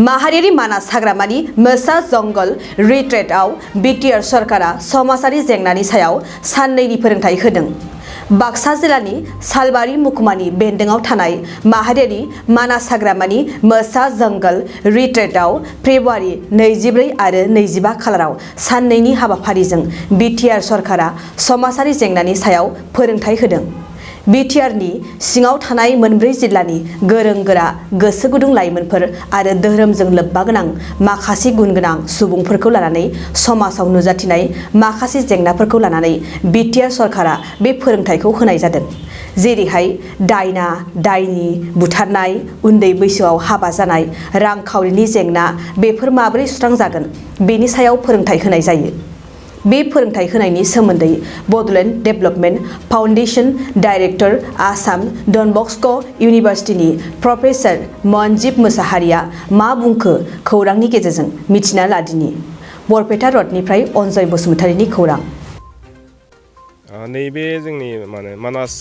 माहारियारि मानास हाग्रामानि मोसा जंगल रिट्रेटआव BTR सरकारा समाजारि जेंनानि सायाव साननैनि फोरोंथाय होदों। बाक्सा जिल्लानि सालबारि महकुमानि बेन्दोंआव थानाय माहारियारि मानास हाग्रामानि मोसा जंगल रिट्रेटआव फेब्रुवारि 24 आरो 25 खालाराव साननैनि हाबाफारिजों BTR सरकारा समाजारि जेंनानि सायाव फोरोंथाय होदों। BTRनि सिङाव थानाय मोनब्रै जिल्लानि गोरों-गोरा गोसो गुदुं लाइमोनफोर आरो धोरोमजों लोब्बा गोनां माखासे गुनगोनां सुबुंफोरखौ लानानै समाजाव नुजाथिनाय माखासे जेंनाफोरखौ लानानै BTR सरकारा बे फोरोंथायखौ होनाय जादों। जेरैहाय दायना, दायनि, बुथारनाय, उन्दै बैसोआव हाबा जानाय, रांखावरिनि जेंना बेफोर माबोरै सुस्रांजागोन बेनि सायाव फोरोंथाय होनाय जायो। बे फोरोंथाय होनायनि सोमोन्दै Bodoland development foundation director Assam Don Bosco' इउनिभार्सिटिनि प्रफेसार मनजिब मुसाहारिया मा बुंखो खौरांनि गेजेरजों मिथिना लादिनि। बरपेटा रडनिफ्राय अनजय बसुमतारिनि खौरां। नैबे जोंनि मानास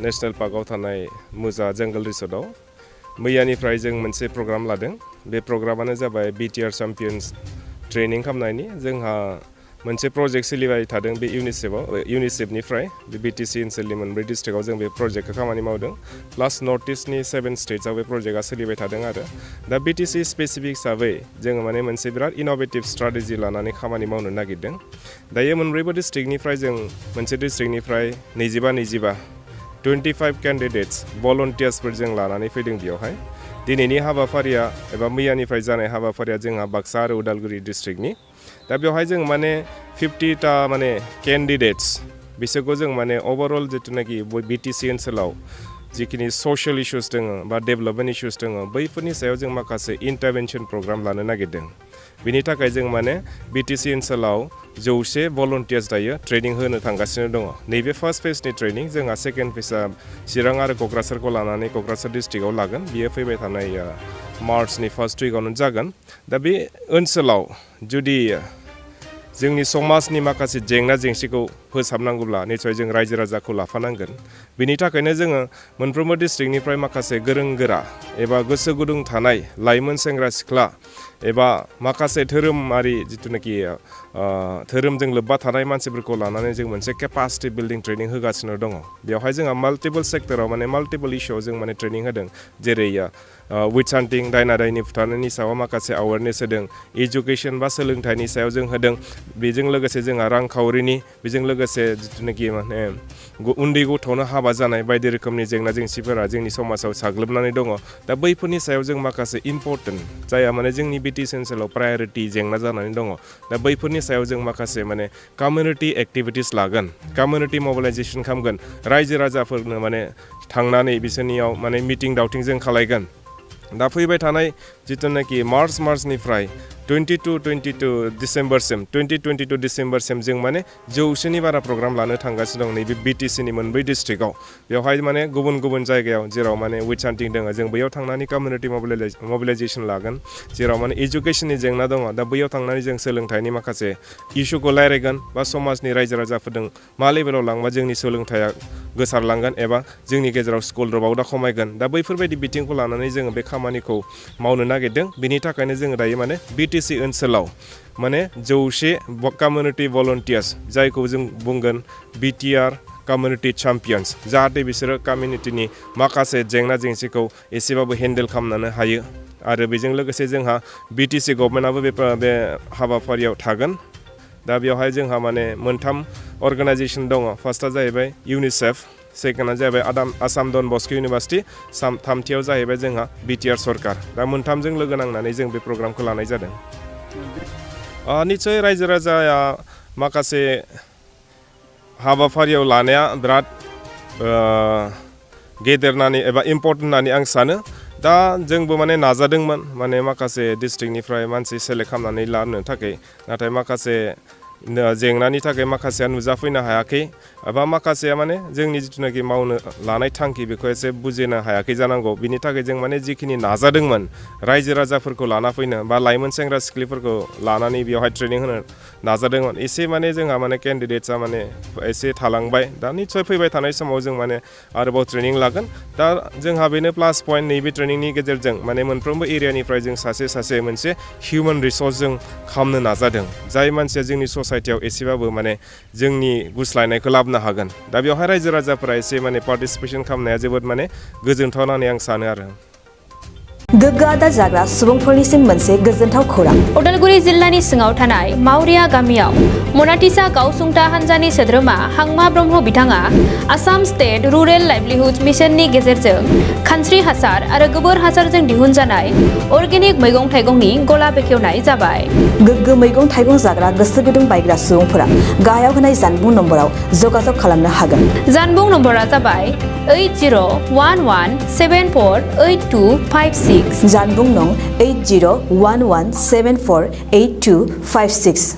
नेशनेल पार्कआव थानाय मुसा जंगल रिसर्टआव मैयानिफ्राय जों मोनसे प्रग्राम लादों। बे प्रग्रामानो जाबाय BTR चेम्पियन्स ट्रेनिं खालामनायनि। जोंहा मोनसे प्रजेक्ट सोलिबाय थादों बे इउनिसेफनिफ्राय बे BTC ओनसोलनि मोनब्रै डिस्ट्रिक्टआव जों बे प्रजेक्टखौ खामानि मावदों। प्लास नर्थ इस्टनि 7 स्टेट्सआव बे प्रजेक्टआ सोलिबाय थादों आरो दा BTC स्पेसिफिक हिसाबै जोङो मोनसे बिराद इन'भेटिभ स्ट्रेटेजि लानानै खामानि मावनो नागिरदों। दायो मोनब्रैबो डिस्ट्रिक्टनिफ्राय जों मोनसे डिस्ट्रिक्टनिफ्राय 25 केन्डिडेट्स भलन्टियार्सफोर जों लानानै फैदों बेयावहाय। दिनैनि हाबाफारिया एबा मैयानिफ्राय जानाय हाबाफारिया जोंहा बाक्सा आरो उदालगुरि डिस्ट्रिक्टनि। दा बेवहाय जों 50टा केन्डिडेट्स बिसोरखौ जों अभारअल जिथुनाखि BTC ओनसोलाव जिखिनि सशियेल इश्यूज दङ बा डेभेलपमेन्ट इश्यूज दङ बैफोरनि सायाव जों माखासे इन्टारभेनसन प्रग्राम लानो नागिरदों। बिनि थाखाय जों BTC ओनसोलाव 100 भलन्टियार्स दायो ट्रेनिं होनो थांगासिनो दङ। नैबे फार्स्ट फेजनि ट्रेनिं जोंहा सेकेन्ड फेजआ चिरां आरो क'क्राझारखौ लानानै क'क्राझार डिस्ट्रिक्टआव लागोन। बियो फैबाय थानाय मार्चनि फार्स्ट उइकआवनो जागोन। दा बे ओनसोलाव जुदि जोंनि समाजनि माखासे जेंना जेंसिखौ फोसाबनांगौब्ला निसय जों रायजो राजाखौ लाफानांगोन। बिनि थाखायनो जोङो मोनफ्रोमबो डिस्ट्रिक्टनिफ्राय माखासे गोरों गोरा एबा गोसो गुदुं थानाय लाइमोन सेंग्रा सिख्ला एबा माखासे धोरोमारि जिथुनाखि धोरोमजों लोब्बा थानाय मानसिफोरखौ लानानै जों मोनसे केपासिटि बिल्डिं ट्रेनिं होगासिनो दङ। बेवहाय जोंहा माल्टिपल सेक्टराव माल्टिपल इस्युआव जों ट्रेनिं होदों। जेरै विच हान्टिं दायना दायनि बुथारनायनि सायाव माखासे एवारनेस होदों। इडुकेसन बा सोलोंथाइनि सायाव जों होदों। बेजों लोगोसे जोंहा रांखावरिनि, बेजों लोगोसे जिथुनाखि उन्दै गथ'नो हाबा जानाय बायदि रोखोमनि जेंना जेंसिफोरा जोंनि समाजाव साग्लोबनानै दङ। दा बैफोरनि सायाव जों माखासे इम्परटेन्ट जाया जोंनि BTC ओनसोलाव प्रायरिटि जेंना जानानै दङ। दा बैफोरनि सायाव जों माखासे कमिउनिटि एक्टिभिटिस लागोन, कमिउनिटि मबिलाइजेसन खालामगोन, रायजो राजाफोरनो थांनानै बिसोरनियाव मिटिं दावथिं जों खालायगोन। दा फैबाय थानाय जिथुनाखि मार्चनिफ्राय 22 डिसेम्बरसिम जों 100नि बारा प्रग्राम लानो थांगासिनो दं नैबे BTCनि मोनब्रै डिस्ट्रिक्टआव। बेवहाय गुबुन गुबुन जायगायाव जेराव विच हान्टिं दङ जों बैयाव थांनानै कमिउनिटि मबिलाइजेसन लागोन। जेराव इडुकेसननि जेंना दङ दा बैयाव थांनानै जों सोलोंथाइनि माखासे इस्युखौ रायज्लायगोन बा समाजनि रायजो राजाफोरजों मा लेभेलाव लांबा जोंनि सोलोंथाइया गोसारलांगोन एबा जोंनि गेजेराव स्कुल ड्रपआउटआ खमायगोन। दा बैफोरबायदि बिथिंखौ लानानै जोङो बे खामानिखौ मावनो नागिरदों। बिनि थाखायनो जोङो दायो BTC ओनसोलाव 100 कमिउनिटि भलन्टियार्स जायखौ जों बुंगोन BTR कमिउनिटि चेम्पियन्स, जाहाथे बिसोरो कमिउनिटिनि माखासे जेंना जेंसिखौ एसेबाबो हेन्डेल खालामनो हायो। आरो बेजों लोगोसे जोंहा BTC गभर्नमेन्टआबो बे हाबाफारियाव थागोन। दा बेवहाय जोंहा 3 अर्गानाइजेसन दङ। फार्स्टआ जाहैबाय इउनिसेफ, सेकेन्डआ जाहैबाय आसाम डन बस्क' इउनिभार्सिटि, थामथियाव जाहैबाय जोंहा BTR सरकार। दा मोनथामजों लोगो नांनानै जों बे प्रग्रामखौ लानाय जादों। निसय रायजो राजाया माखासे हाबाफारियाव लानाया बिराद गेदेर एबा इम्परटेन्ट होननानै आं सानो। दा जोंबो नाजादोंमोन माखासे डिस्ट्रिक्टनिफ्राय मानसि सेलेक्ट खालामनानै लानो थाखाय। नाथाय माखासे जेंनानि थाखाय माखासेया नुजाफैनो हायाखै एबा माखासेया माने जोंनि जिथुनाखि मावनो लानाय थांखि बेखौ एसे बुजिनो हायाखै जानांगौ बिनि थाखाय जों माने जिखिनि नाजादोंमोन रायजो राजाफोरखौ लाना फैनो बा लाइमोन सेंग्रा सिख्लाफोरखौ लानानै बेवहाय ट्रेनिं होनो नाजादोंमोन एसे माने जोंहा माने केन्डिडेट्सआ माने एसे थालांबाय दा निस्सय फैबाय थानाय समाव जों माने आरोबाव ट्रेनिं लागोन दा जोंहा बेनो प्लास पइन्ट नैबे ट्रेनिंनि गेजेरजों माने मोनफ्रोमबो एरियानिफ्राय जों सासे मोनसे हिउमेन रिसर्स जों खालामनो नाजादों जाय मानसिया जोंनि ससाइटियाव एसेबाबो माने जोंनि गुस्लायनायखौ लाबोनो हागोन दा बेवहाय रायजो राजाफोरा एसे माने पार्टिसिपेसन खालामनाया जोबोद माने गोजोनथाव होननानै आं सानो आरो गोग्गो आदार जाग्रा सुबुंफोरनिसिम मोनसे गोजोनथाव खौरां उदालगुरि जिल्लानि सिङाव थानाय मावरिया गामियाव मनाटिसा गावसुंथा हान्जानि सोद्रोमा हांमा ब्रह्म बिथाङा आसाम स्टेट रुरेल लाइभलिहुड मिशननि गेजेरजों खानस्रि हासार आरो गोबोर हासारजों दिहुनजानाय अर्गेनिक मैगं थाइगंनि गला बेखेवनाय जाबाय गोग्गो मैगं थाइगं जाग्रा गोसो गुदुं बायग्रा सुबुंफोरा गाहायाव होनाय जानबुं नम्बराव जगाजग खालामनो हागोन जानबुं नम्बरा जाबाय 8011748256 जानबुं नं 8011748256